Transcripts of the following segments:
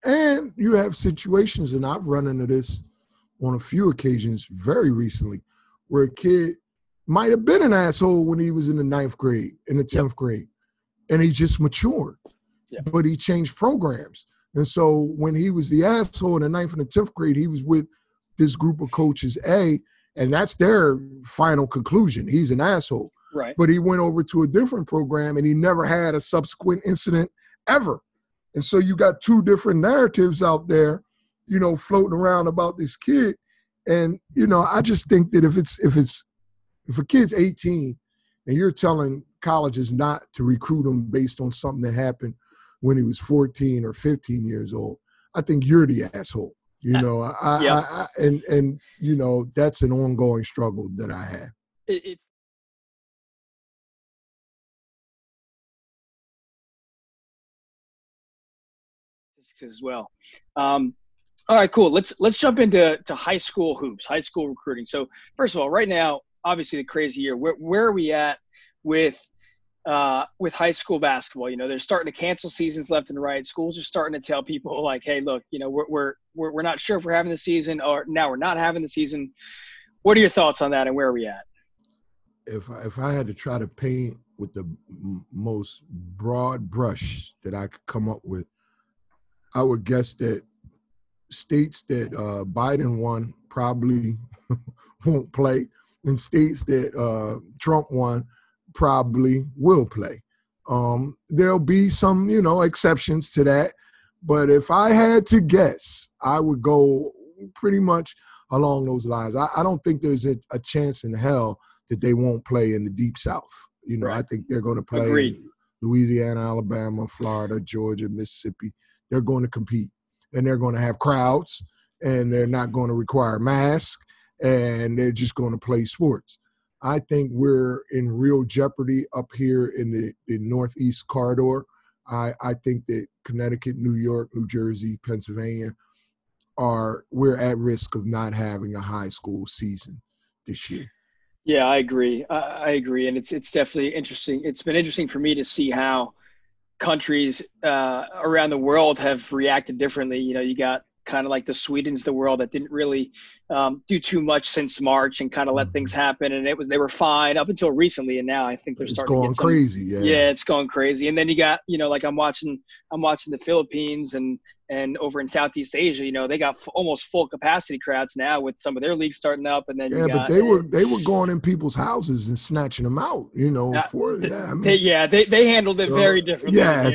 And you have situations, and I've run into this on a few occasions very recently, where a kid might have been an asshole when he was in the 9th grade, in the 10th grade, and he just matured. But he changed programs. And so when he was the asshole in the 9th and the 10th grade, he was with this group of coaches A, and that's their final conclusion. He's an asshole. Right. But he went over to a different program, and he never had a subsequent incident ever. And so you got two different narratives out there, you know, floating around about this kid. And, you know, I just think that if a kid's 18 and you're telling colleges not to recruit him based on something that happened when he was 14 or 15 years old, I think you're the asshole. You know, and you know, that's an ongoing struggle that I have. It's as well. All right, cool. Let's jump into high school hoops, high school recruiting. So first of all, right now, obviously the crazy year. Where are we at with high school basketball? You know, they're starting to cancel seasons left and right. Schools are starting to tell people like, hey, look, you know, we're not sure if we're having the season, or now we're not having the season. What are your thoughts on that, and where are we at? If I had to try to paint with the most broad brush that I could come up with, I would guess that states that Biden won probably won't play, and states that Trump won probably will play. There'll be some, you know, exceptions to that. But if I had to guess, I would go pretty much along those lines. I don't think there's a chance in hell that they won't play in the Deep South. You know, right. I think they're going to play in Louisiana, Alabama, Florida, Georgia, Mississippi. They're going to compete, and they're going to have crowds, and they're not going to require masks, and they're just going to play sports. I think we're in real jeopardy up here in the Northeast corridor. I think that Connecticut, New York, New Jersey, Pennsylvania we're at risk of not having a high school season this year. Yeah, I agree. I agree. And it's definitely interesting. It's been interesting for me to see how countries around the world have reacted differently. You know, you got kind of like the Swedens of the world that didn't really do too much since March and kind of let things happen. And they were fine up until recently. And now I think they're starting to get crazy. Yeah, it's going crazy. And then you got, you know, like I'm watching the Philippines and over in Southeast Asia, you know, they got almost full capacity crowds now with some of their leagues starting up. And then but they were going in people's houses and snatching them out, you know, they handled it very differently. Yeah.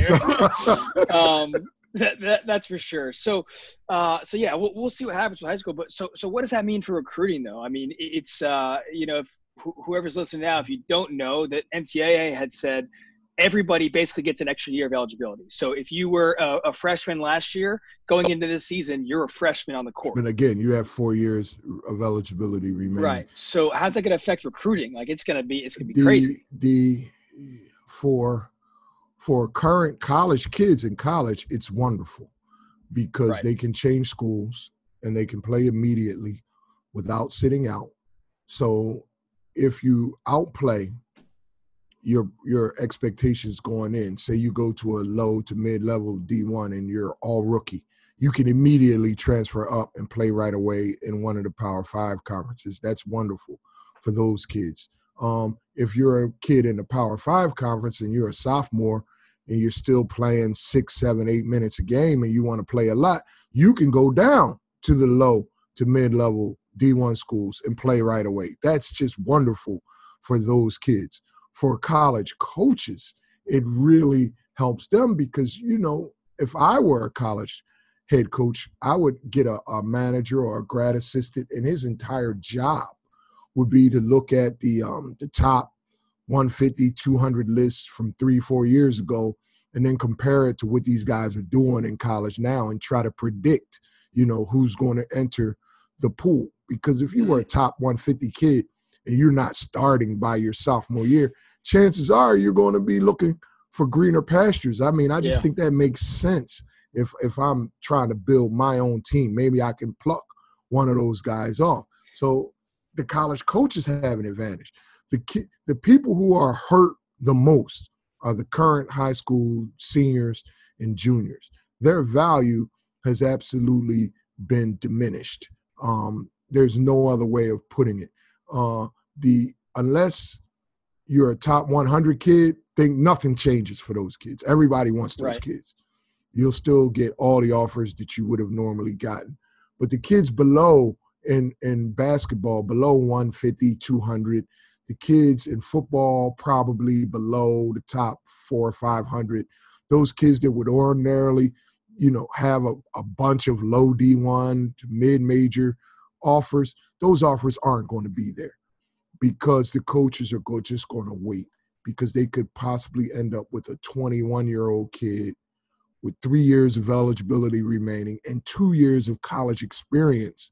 That's for sure. So yeah, we'll see what happens with high school. But so what does that mean for recruiting, though? I mean, it's you know, if whoever's listening now, if you don't know, that NCAA had said everybody basically gets an extra year of eligibility. So if you were a freshman last year going into this season, you're a freshman on the court. And again, you have 4 years of eligibility remaining. Right. So how's that going to affect recruiting? Like it's going to be crazy. For current college kids in college, it's wonderful because they can change schools and they can play immediately without sitting out. So if you outplay your expectations going in, say you go to a low to mid-level D1 and you're all rookie, you can immediately transfer up and play right away in one of the Power 5 conferences. That's wonderful for those kids. If you're a kid in the Power 5 conference and you're a sophomore and you're still playing 6, 7, 8 minutes a game and you want to play a lot, you can go down to the low to mid-level D1 schools and play right away. That's just wonderful for those kids. For college coaches, it really helps them because, you know, if I were a college head coach, I would get a manager or a grad assistant, and his entire job would be to look at the top 150, 200 lists from 3-4 years ago and then compare it to what these guys are doing in college now and try to predict, you know, who's going to enter the pool. Because if you were a top 150 kid and you're not starting by your sophomore year, chances are you're going to be looking for greener pastures. I mean, I just think that makes sense. If I'm trying to build my own team, maybe I can pluck one of those guys off. So the college coaches have an advantage. The people who are hurt the most are the current high school seniors and juniors. Their value has absolutely been diminished. There's no other way of putting it. Unless you're a top 100 kid, think nothing changes for those kids. Everybody wants those kids. You'll still get all the offers that you would have normally gotten. But the kids below in basketball, below 150, 200, the kids in football probably below the top 400 or 500. Those kids that would ordinarily, have a bunch of low D1 to mid-major offers, those offers aren't going to be there because the coaches are just going to wait because they could possibly end up with a 21-year-old kid with 3 years of eligibility remaining and 2 years of college experience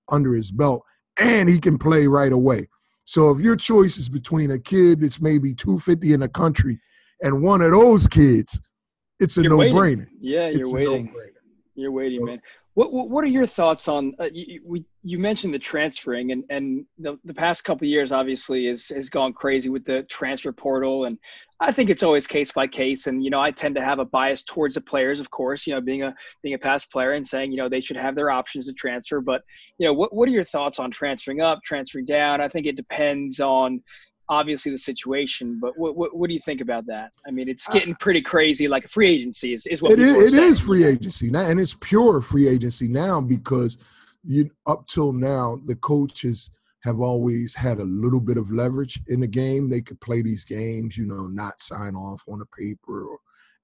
under his belt, and he can play right away. So if your choice is between a kid that's maybe 250 in the country and one of those kids, it's a no-brainer. Yeah, you're waiting. You're waiting, man. What are your thoughts on you mentioned the transferring and the past couple of years obviously has gone crazy with the transfer portal, and I think it's always case by case, and I tend to have a bias towards the players, of course, being a past player and saying they should have their options to transfer, but what are your thoughts on transferring up, transferring down? I think it depends on obviously the situation, but what do you think about that? I mean, it's getting pretty crazy. Like free agency is what people are saying. It is free agency now, and it's pure free agency now because up till now the coaches have always had a little bit of leverage in the game. They could play these games, not sign off on a paper or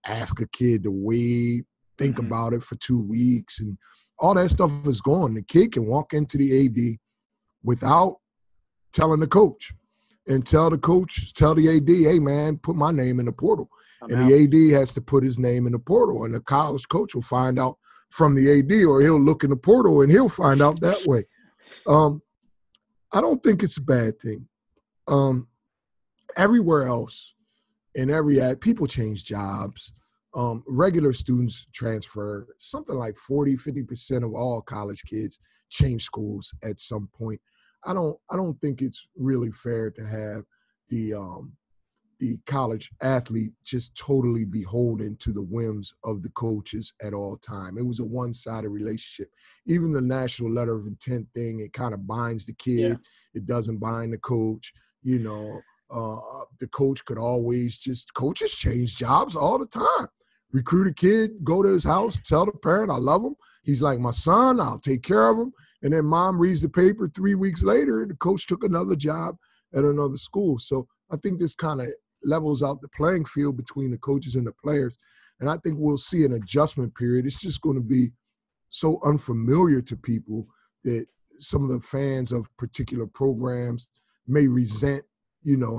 ask a kid to wait, think about it for 2 weeks, and all that stuff is gone. The kid can walk into the AD without telling the coach. And tell the AD, hey, man, put my name in the portal. The AD has to put his name in the portal, and the college coach will find out from the AD, or he'll look in the portal and he'll find out that way. I don't think it's a bad thing. Everywhere else, in every ad, people change jobs. Regular students transfer. Something like 40-50% of all college kids change schools at some point. I don't think it's really fair to have the college athlete just totally beholden to the whims of the coaches at all time. It was a one-sided relationship. Even the national letter of intent thing, it kind of binds the kid. Yeah. It doesn't bind the coach. The coach could always coaches change jobs all the time. Recruit a kid, go to his house, tell the parent, I love him. He's like my son, I'll take care of him. And then mom reads the paper 3 weeks later, the coach took another job at another school. So I think this kind of levels out the playing field between the coaches and the players. And I think we'll see an adjustment period. It's just going to be so unfamiliar to people that some of the fans of particular programs may resent,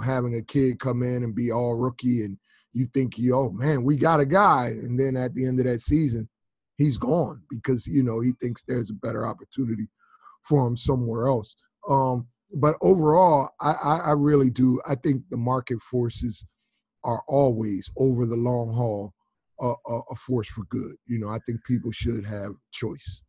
having a kid come in and be all rookie and you think, oh, man, we got a guy. And then at the end of that season, he's gone because, he thinks there's a better opportunity for him somewhere else. But overall, I really do. I think the market forces are always, over the long haul, a force for good. I think people should have choice.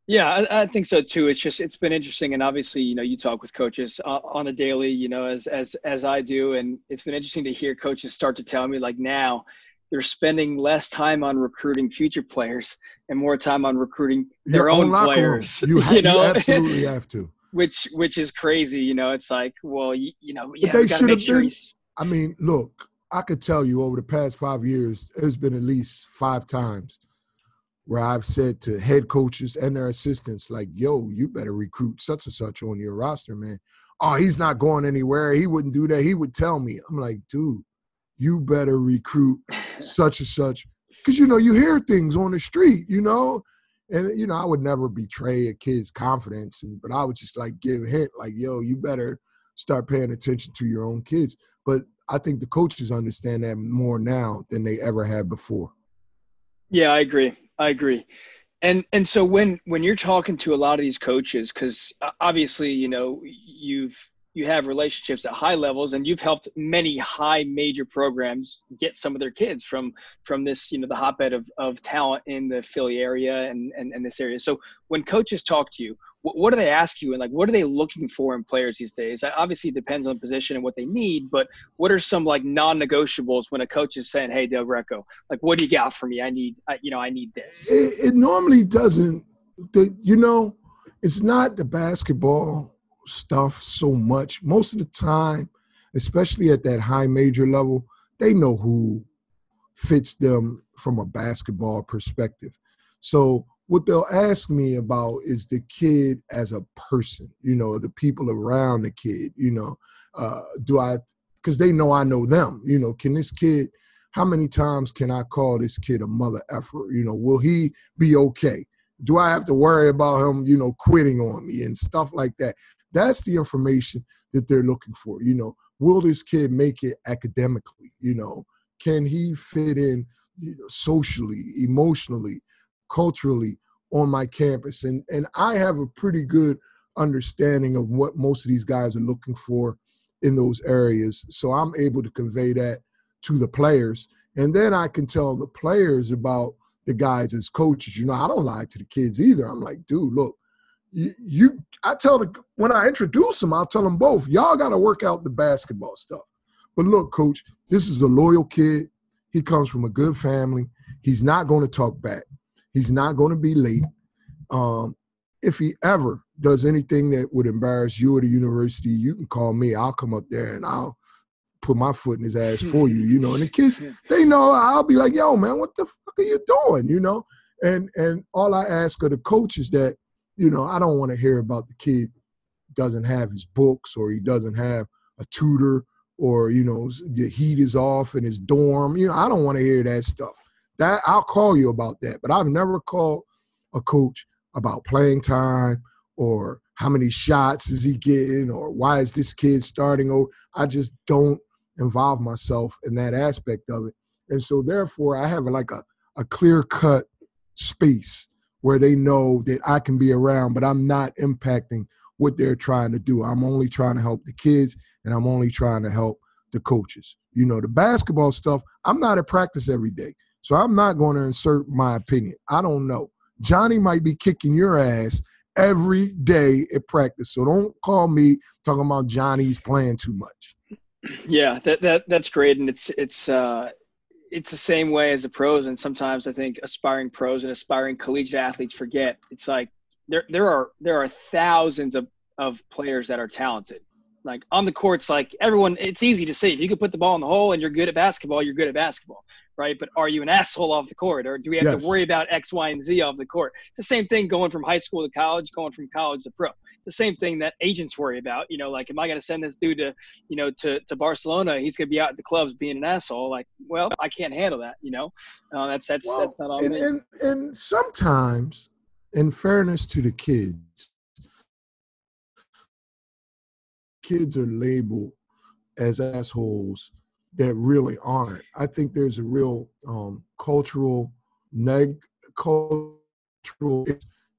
Yeah, I think so too. It's been interesting, and obviously, you talk with coaches on a daily, as I do, and it's been interesting to hear coaches start to tell me like now they're spending less time on recruiting future players and more time on recruiting their own players. You absolutely have to. Which is crazy, It's like, well, but they should have been. I mean, look, I could tell you over the past 5 years, there's been at least 5 times where I've said to head coaches and their assistants, like, yo, you better recruit such and such on your roster, man. Oh, he's not going anywhere. He wouldn't do that. He would tell me. I'm like, dude, you better recruit such and such. Because, you hear things on the street, and, I would never betray a kid's confidence, but I would just, give a hint, like, yo, you better start paying attention to your own kids. But I think the coaches understand that more now than they ever have before. Yeah, I agree. And so when you're talking to a lot of these coaches, because obviously, you've you have relationships at high levels, and you've helped many high major programs get some of their kids from this, the hotbed of talent in the Philly area and this area. So when coaches talk to you, what do they ask you, and like, what are they looking for in players these days? Obviously, it depends on the position and what they need, but what are some like non-negotiables when a coach is saying, "Hey, Delgreco, like, what do you got for me? I need this." It normally doesn't. It's not the basketball stuff so much. Most of the time, especially at that high major level, they know who fits them from a basketball perspective. So what they'll ask me about is the kid as a person, the people around the kid, because they know I know them, can this kid, how many times can I call this kid a mother effer? Will he be okay? Do I have to worry about him, quitting on me and stuff like that? That's the information that they're looking for. Will this kid make it academically? Can he fit in socially, emotionally, culturally on my campus? And I have a pretty good understanding of what most of these guys are looking for in those areas. So I'm able to convey that to the players. And then I can tell the players about the guys as coaches. I don't lie to the kids either. I'm like, dude, look, when I introduce them, I'll tell them both, y'all got to work out the basketball stuff. But look, coach, this is a loyal kid. He comes from a good family. He's not going to talk back. He's not going to be late. If he ever does anything that would embarrass you at the university, you can call me. I'll come up there and I'll put my foot in his ass for you, And the kids, they know. I'll be like, yo, man, what the fuck are you doing, And all I ask of the coach is that, I don't want to hear about the kid doesn't have his books or he doesn't have a tutor or, the heat is off in his dorm. I don't want to hear that stuff. That I'll call you about that. But I've never called a coach about playing time or how many shots is he getting or why is this kid starting over. I just don't involve myself in that aspect of it. And so therefore I have like a clear-cut space where they know that I can be around, but I'm not impacting what they're trying to do. I'm only trying to help the kids, and I'm only trying to help the coaches. The basketball stuff, I'm not at practice every day, so I'm not going to insert my opinion. I don't know. Johnny might be kicking your ass every day at practice, so don't call me talking about Johnny's playing too much. Yeah, that's great, and it's the same way as the pros, and sometimes I think aspiring pros and aspiring collegiate athletes forget. It's like there are thousands of players that are talented. Like on the courts, like everyone, it's easy to see. If you can put the ball in the hole and you're good at basketball, you're good at basketball, right? But are you an asshole off the court, or do we have to worry about X, Y, and Z off the court? It's the same thing going from high school to college, going from college to pro. The same thing that agents worry about, like, am I going to send this dude to Barcelona? He's going to be out at the clubs being an asshole. Like, well, I can't handle that. That's not on me. And sometimes, in fairness to the kids are labeled as assholes that really aren't. I think there's a real cultural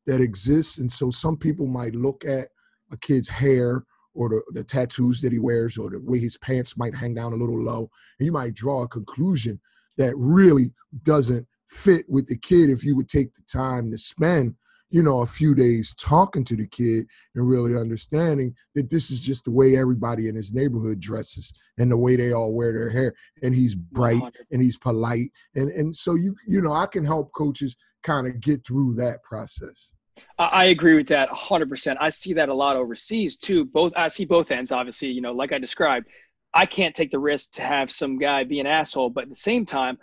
that exists. And so some people might look at a kid's hair or the tattoos that he wears or the way his pants might hang down a little low, and you might draw a conclusion that really doesn't fit with the kid if you would take the time to spend, a few days talking to the kid and really understanding that this is just the way everybody in his neighborhood dresses and the way they all wear their hair. And he's bright 100%. And he's polite. And so, I can help coaches kind of get through that process. I agree with that 100%. I see that a lot overseas too. I see both ends, obviously, like I described. I can't take the risk to have some guy be an asshole, but at the same time,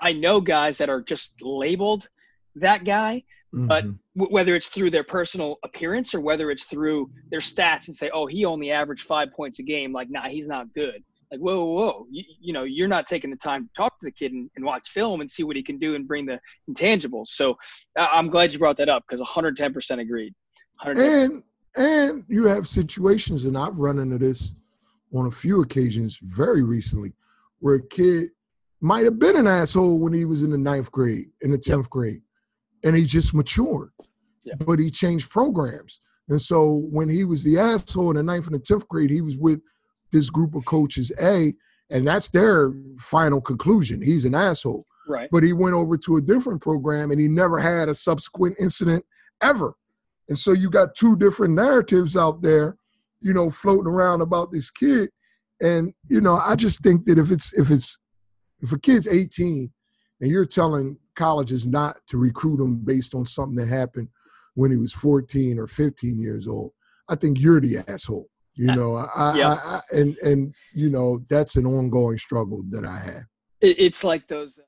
I know guys that are just labeled that guy, but whether it's through their personal appearance or whether it's through their stats and say, oh, he only averaged 5 points a game. Like, nah, he's not good. Like, whoa. You're not taking the time to talk to the kid and watch film and see what he can do and bring the intangibles. So I'm glad you brought that up because 110% agreed. 110%. And you have situations, and I've run into this on a few occasions very recently, where a kid might have been an asshole when he was in the 9th grade, in the 10th grade, and he just matured. Yeah. But he changed programs. And so when he was the asshole in the 9th and the 10th grade, he was with this group of coaches A, and that's their final conclusion. He's an asshole. Right. But he went over to a different program and he never had a subsequent incident ever. And so you got two different narratives out there, you know, floating around about this kid. And, you know, I just think that if a kid's 18 and you're telling colleges not to recruit him based on something that happened when he was 14 or 15 years old, I think you're the asshole. You know, and you know, that's an ongoing struggle that I have. It's like those